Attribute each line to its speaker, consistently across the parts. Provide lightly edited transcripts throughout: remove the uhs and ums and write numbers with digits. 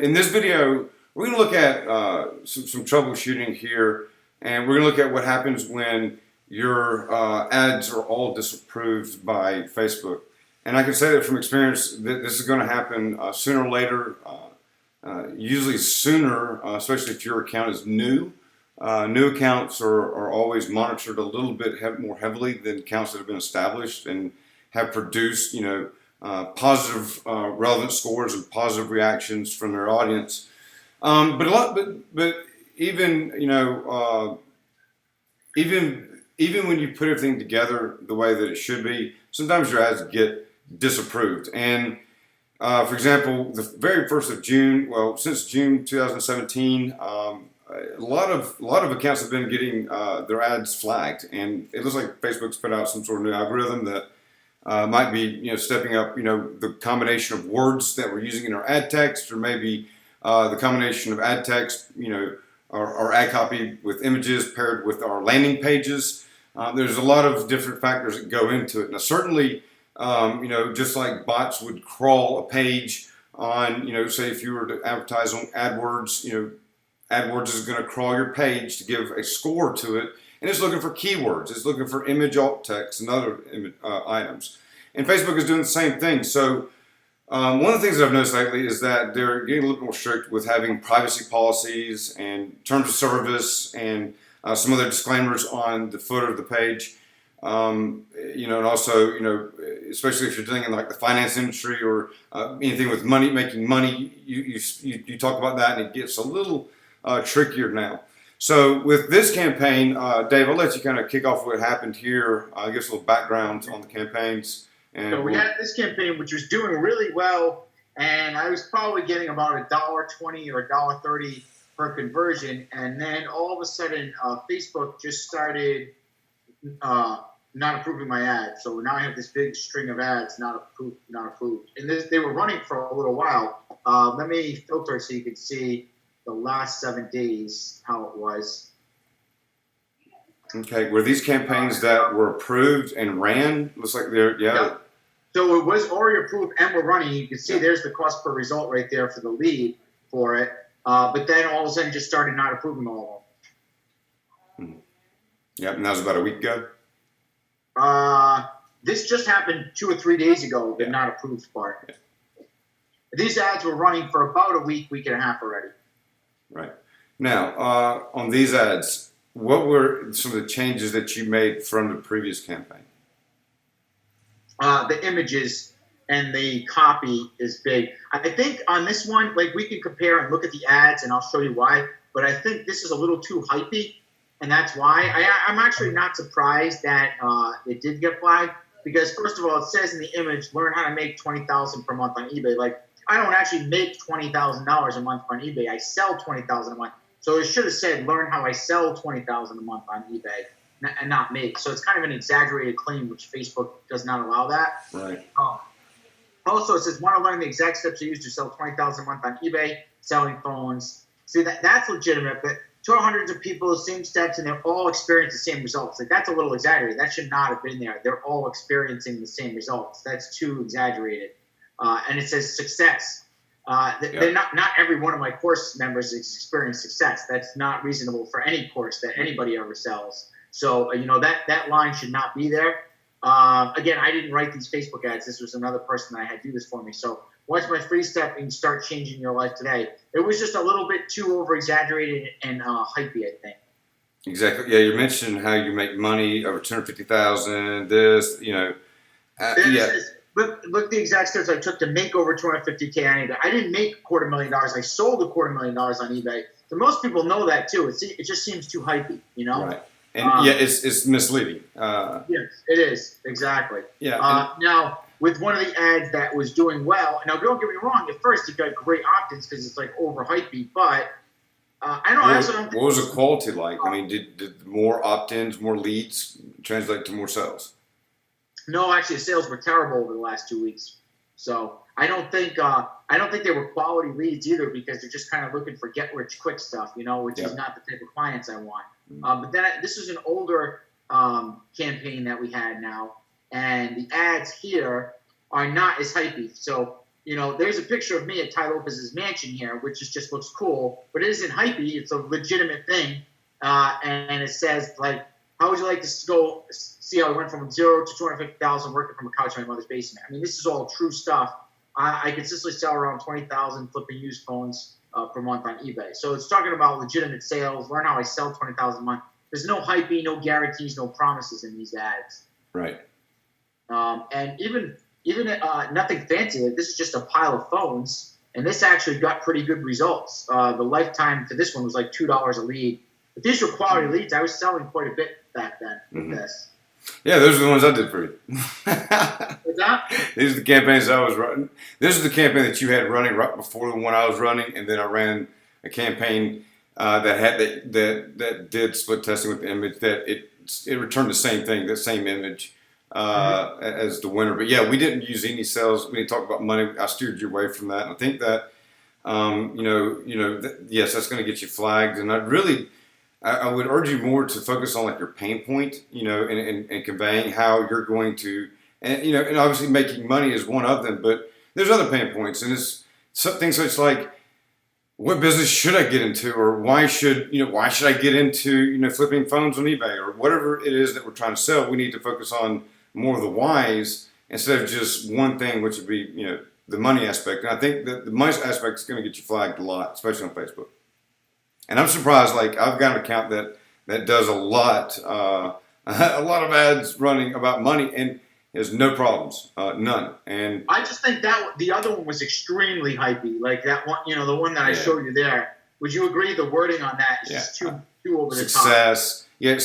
Speaker 1: in this video, we're going to look at some troubleshooting here, and we're going to look at what happens when your ads are all disapproved by Facebook. And I can say that from experience that this is going to happen sooner or later, usually sooner, especially if your account is new. New accounts are always monitored a little bit more heavily than accounts that have been established and have produced, positive relevant scores and positive reactions from their audience. But even even when you put everything together the way that it should be, sometimes your ads get disapproved. And for example, the very 1st of June, well, since June 2017, a lot of accounts have been getting their ads flagged, and it looks like Facebook's put out some sort of new algorithm that might be stepping up the combination of words that we're using in our ad text, or maybe the combination of ad text, our ad copy with images paired with our landing pages. There's a lot of different factors that go into it. Now, certainly, just like bots would crawl a page on, say if you were to advertise on AdWords, AdWords is going to crawl your page to give a score to it, and it's looking for keywords. It's looking for image alt text and other items. And Facebook is doing the same thing. So one of the things that I've noticed lately is that they're getting a little more strict with having privacy policies and terms of service and some other disclaimers on the footer of the page. And also, especially if you're dealing in like the finance industry or anything with money, making money, you talk about that, and it gets a little trickier now. So with this campaign, Dave, I'll let you kind of kick off what happened here. Give us a little background on the campaigns. And
Speaker 2: so we had this campaign, which was doing really well, and I was probably getting about $1.20 or $1.30 per conversion, and then all of a sudden, Facebook just started not approving my ads. So now I have this big string of ads not approved, not approved, and they were running for a little while. Let me filter so you can see the last 7 days how it was.
Speaker 1: Okay, were these campaigns that were approved and ran? Looks like they're
Speaker 2: Yep. So it was already approved and we're running. You can see there's the cost per result right there for the lead for it. But then all of a sudden just started not approving all of them.
Speaker 1: Yep, and that was about a week ago?
Speaker 2: This just happened 2 or 3 days ago, the not approved part. Yeah. These ads were running for about a week and a half already.
Speaker 1: Right. Now, on these ads, what were some of the changes that you made from the previous campaign?
Speaker 2: The images and the copy is big. I think on this one, like we can compare and look at the ads, and I'll show you why. But I think this is a little too hypey, and that's why. I'm actually not surprised that it did get flagged, because first of all, it says in the image, learn how to make $20,000 per month on eBay. Like, I don't actually make $20,000 a month on eBay. I sell $20,000 a month. So it should have said, learn how I sell $20,000 a month on eBay, and not make. So it's kind of an exaggerated claim, which Facebook does not allow that.
Speaker 1: Right.
Speaker 2: Also, it says, want to learn the exact steps you use to sell $20,000 a month on eBay, selling phones. See, that's legitimate, but 200 of people, the same steps, and they're all experiencing the same results. Like, that's a little exaggerated. That should not have been there. They're all experiencing the same results. That's too exaggerated. And it says success. They're not every one of my course members has experienced success. That's not reasonable for any course that anybody ever sells. So, that line should not be there. Again, I didn't write these Facebook ads. This was another person that I had do this for me. So watch my free step and start changing your life today. It was just a little bit too over-exaggerated and hypey, I think.
Speaker 1: Exactly. Yeah, you mentioned how you make money over $250,000. This,
Speaker 2: Look the exact steps I took to make over $250K on eBay. I didn't make $250,000. I sold $250,000 on eBay. So most people know that too. It just seems too hypey,
Speaker 1: Right. And it's misleading.
Speaker 2: Yes, it is. Exactly.
Speaker 1: Yeah.
Speaker 2: Now, with one of the ads that was doing well, now don't get me wrong, at first it got great opt-ins because it's like over hypey, but I also don't think.
Speaker 1: What was the quality like? I mean, did more opt-ins, more leads translate to more sales?
Speaker 2: No, actually, the sales were terrible over the last 2 weeks. So I don't think they were quality leads either, because they're just kind of looking for get-rich-quick stuff, which is not the type of clients I want. But then this is an older campaign that we had now, and the ads here are not as hypey. So there's a picture of me at Ty Lopez's mansion here, which just looks cool, but it isn't hypey. It's a legitimate thing. And it says, like, how would you like to go see how I went from 0 to 250,000 working from a couch in my mother's basement? I mean, this is all true stuff. I consistently sell around 20,000 flipping used phones per month on eBay. So it's talking about legitimate sales. Learn how I sell 20,000 a month. There's no hypey, no guarantees, no promises in these ads.
Speaker 1: Right.
Speaker 2: And even nothing fancy. Like, this is just a pile of phones, and this actually got pretty good results. The lifetime to this one was like $2 a lead. But these were quality leads. I was selling quite a bit back then with this.
Speaker 1: Yeah, those are the ones I did for you.
Speaker 2: What's that?
Speaker 1: These are the campaigns I was running. This is the campaign that you had running right before the one I was running, and then I ran a campaign that did split testing with the image. That it returned the same thing, the same image as the winner. But yeah, we didn't use any sales. We didn't talk about money. I steered you away from that. And I think that yes, that's going to get you flagged. And I would urge you more to focus on like your pain point, and conveying how you're going to, and obviously making money is one of them, but there's other pain points, and it's things such like, what business should I get into, or why should I get into, flipping phones on eBay, or whatever it is that we're trying to sell. We need to focus on more of the whys instead of just one thing, which would be, the money aspect. And I think that the money aspect is going to get you flagged a lot, especially on Facebook. And I'm surprised, like, I've got an account that does a lot of ads running about money, and has no problems, none. And
Speaker 2: I just think that the other one was extremely hypey, like that one, the one that I showed you there. Would you agree the wording on that is just too over the top?
Speaker 1: Success. Yeah.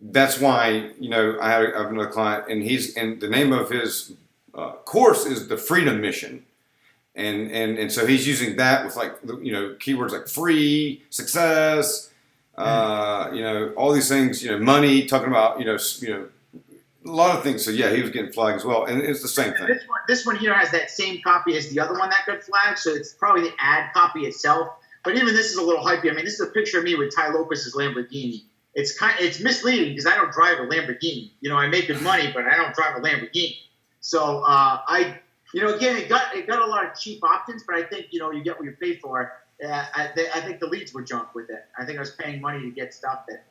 Speaker 1: That's why I have another client, and the name of his course is the Freedom Mission. And so he's using that with like keywords like free, success, all these things, money, talking about a lot of things. So yeah, he was getting flagged as well, and it's the same thing.
Speaker 2: This one here has that same copy as the other one that got flagged, so it's probably the ad copy itself. But even this is a little hypey. I mean, this is a picture of me with Ty Lopez's Lamborghini. It's misleading because I don't drive a Lamborghini. I make good money, but I don't drive a Lamborghini. So again, it got a lot of cheap opt-ins, but I think you get what you pay for. I think the leads were junk with it. I think I was paying money to get stuff that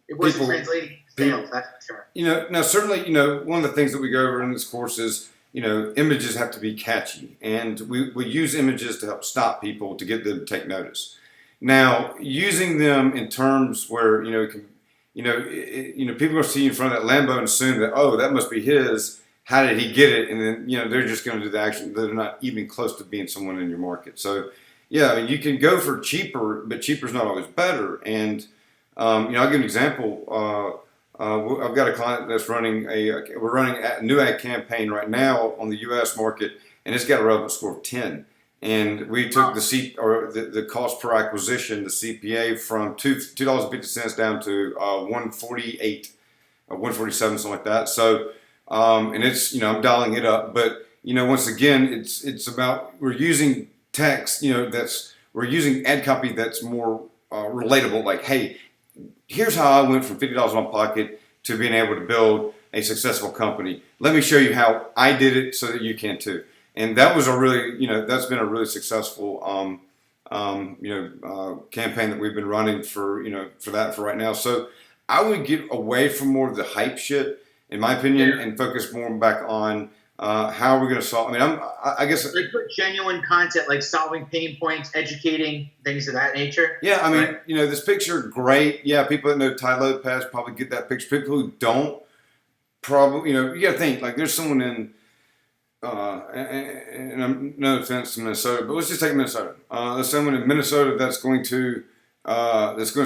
Speaker 2: it wasn't translating sales. That's for sure.
Speaker 1: Now certainly, one of the things that we go over in this course is, images have to be catchy, and we use images to help stop people, to get them to take notice. Now, using them in terms where people are going to see you in front of that Lambo and assume that, oh, that must be his. How did he get it? And then, they're just going to do the action. They're not even close to being someone in your market. So, yeah, I mean, you can go for cheaper, but cheaper is not always better. And, I'll give an example. I've got a client that's we're running a new ad campaign right now on the U.S. market, and it's got a relevant score of 10. And we took the cost per acquisition, the CPA, from $2.50 down to $1.48, or $1.47, something like that. So, and it's, I'm dialing it up, but, once again, it's about, we're using text, we're using ad copy that's more relatable. Like, hey, here's how I went from $50 in my pocket to being able to build a successful company. Let me show you how I did it so that you can too. And that was that's been a really successful, campaign that we've been running for right now. So I would get away from more of the hype shit, in my opinion, and focus more back on how we're going to solve. I mean, I guess
Speaker 2: like genuine content, like solving pain points, educating, things of that nature.
Speaker 1: Yeah, I mean, this picture, great. Yeah, people that know Ty Lopez probably get that picture. People who don't, probably, you got to think like there's someone in, and I'm no offense to Minnesota, but let's just take Minnesota. There's someone in Minnesota that's going to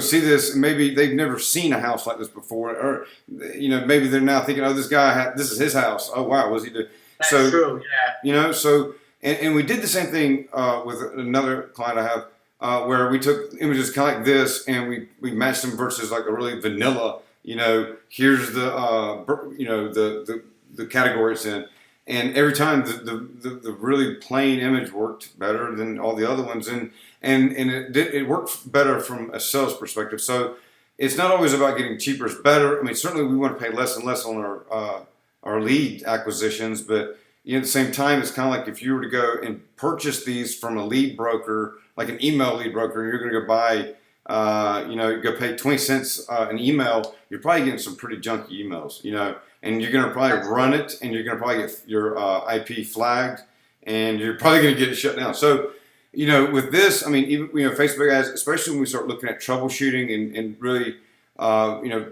Speaker 1: see this, and maybe they've never seen a house like this before, or maybe they're now thinking, oh, this guy, this is his house. Oh wow, was he?
Speaker 2: That's true. Yeah.
Speaker 1: So and we did the same thing with another client I have, where we took images kind of like this, and we matched them versus like a really vanilla. Here's the the category it's in. And every time the really plain image worked better than all the other ones, and it worked better from a sales perspective. So it's not always about getting cheaper is better. I mean, certainly we want to pay less and less on our lead acquisitions, but at the same time, it's kind of like if you were to go and purchase these from a lead broker, like an email lead broker, and you're going to go buy, you go pay 20 cents an email, you're probably getting some pretty junky emails, and you're going to probably run it, and you're going to probably get your IP flagged, and you're probably going to get it shut down. So, with this, I mean, even, Facebook ads, especially when we start looking at troubleshooting and really,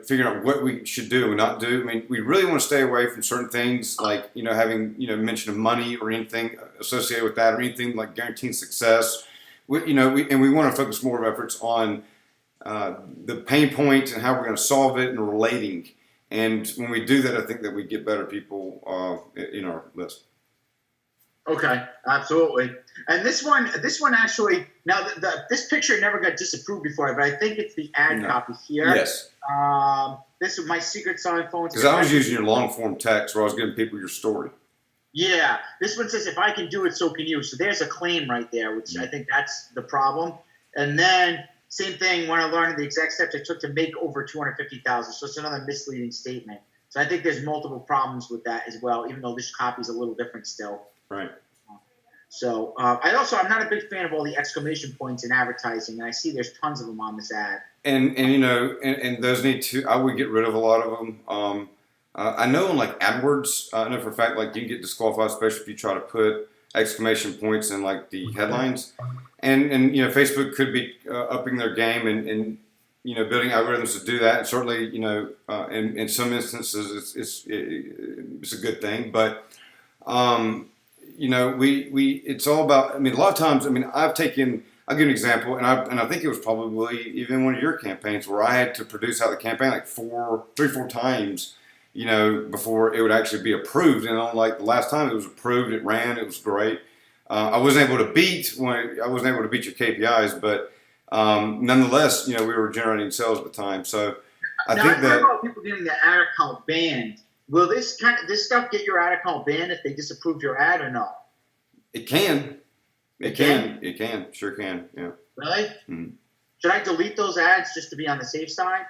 Speaker 1: figuring out what we should do and not do. I mean, we really want to stay away from certain things like, having, mention of money or anything associated with that or anything like guaranteeing success. We want to focus more of efforts on the pain point and how we're going to solve it and relating. And when we do that, I think that we get better people in our list.
Speaker 2: Okay, absolutely. And this one actually, now this picture never got disapproved before, but I think it's the ad copy here.
Speaker 1: Yes.
Speaker 2: This is my secret selling phone.
Speaker 1: Because I was using your long form text where I was giving people your story.
Speaker 2: Yeah, this one says, if I can do it, so can you. So there's a claim right there, which I think that's the problem. And then same thing, when I learned the exact steps I took to make over $250,000. So it's another misleading statement. So I think there's multiple problems with that as well, even though this copy is a little different still.
Speaker 1: Right.
Speaker 2: So I'm not a big fan of all the exclamation points in advertising, and I see there's tons of them on this ad.
Speaker 1: And those need to, I would get rid of a lot of them. I know in like AdWords, I know for a fact like you can get disqualified, especially if you try to put exclamation points in like the headlines. And Facebook could be upping their game and building algorithms to do that. And certainly, in some instances it's a good thing, but it's all about, I mean, a lot of times, I mean, I'll give you an example, and I think it was probably even one of your campaigns where I had to produce out the campaign like 3-4 times, before it would actually be approved. And on like the last time it was approved, it ran, it was great. I wasn't able to beat your KPIs, but nonetheless, we were generating sales at the time. So I think that
Speaker 2: about people getting their ad account banned. Will this stuff get your ad account banned if they disapprove your ad or no?
Speaker 1: It can. It can. Sure can. Yeah.
Speaker 2: Really?
Speaker 1: Mm-hmm.
Speaker 2: Should I delete those ads just to be on the safe side?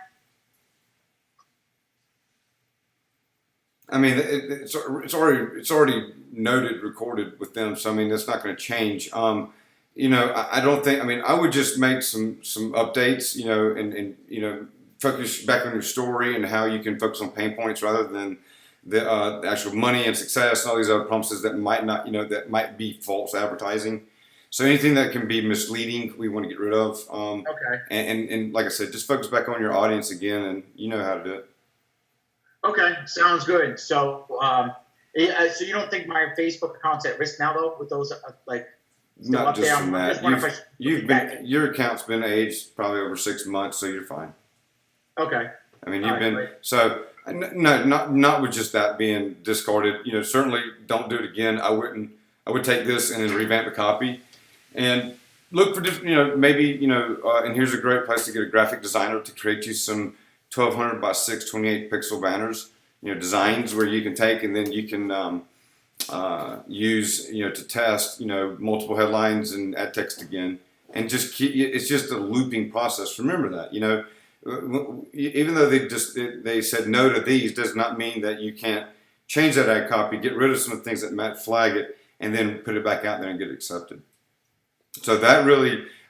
Speaker 1: I mean, it's already noted, recorded with them. So I mean, that's not going to change. I don't think. I mean, I would just make some updates. And focus back on your story and how you can focus on pain points rather than the actual money and success and all these other promises that might not, that might be false advertising. So anything that can be misleading, we want to get rid of.
Speaker 2: Okay.
Speaker 1: And like I said, just focus back on your audience again, and you know how to do it.
Speaker 2: Okay, sounds good. So, so you don't think my Facebook account's at risk now, though, with those still
Speaker 1: Not
Speaker 2: up
Speaker 1: just
Speaker 2: there?
Speaker 1: from that. Your account's been aged probably over 6 months, so you're fine.
Speaker 2: Okay.
Speaker 1: I mean, so no, not with just that being discarded. Certainly don't do it again. I would take this and then revamp the copy, and look for different. Maybe and here's a great place to get a graphic designer to create you some 1200 by 628 pixel banners. Designs where you can take and then you can use to test multiple headlines and add text again, and just it's just a looping process. Remember that even though they said no to these, does not mean that you can't change that ad copy, get rid of some of the things that might flag it, and then put it back out there and get it accepted. So I think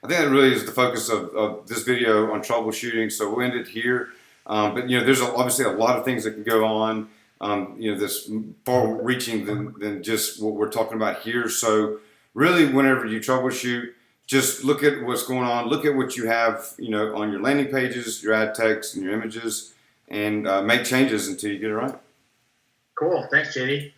Speaker 1: that really is the focus of this video on troubleshooting. So we'll end it here. But there's obviously a lot of things that can go on. This far-reaching than just what we're talking about here. So really, whenever you troubleshoot, just look at what's going on. Look at what you have, on your landing pages, your ad text, and your images, and make changes until you get it right.
Speaker 2: Cool. Thanks, JD.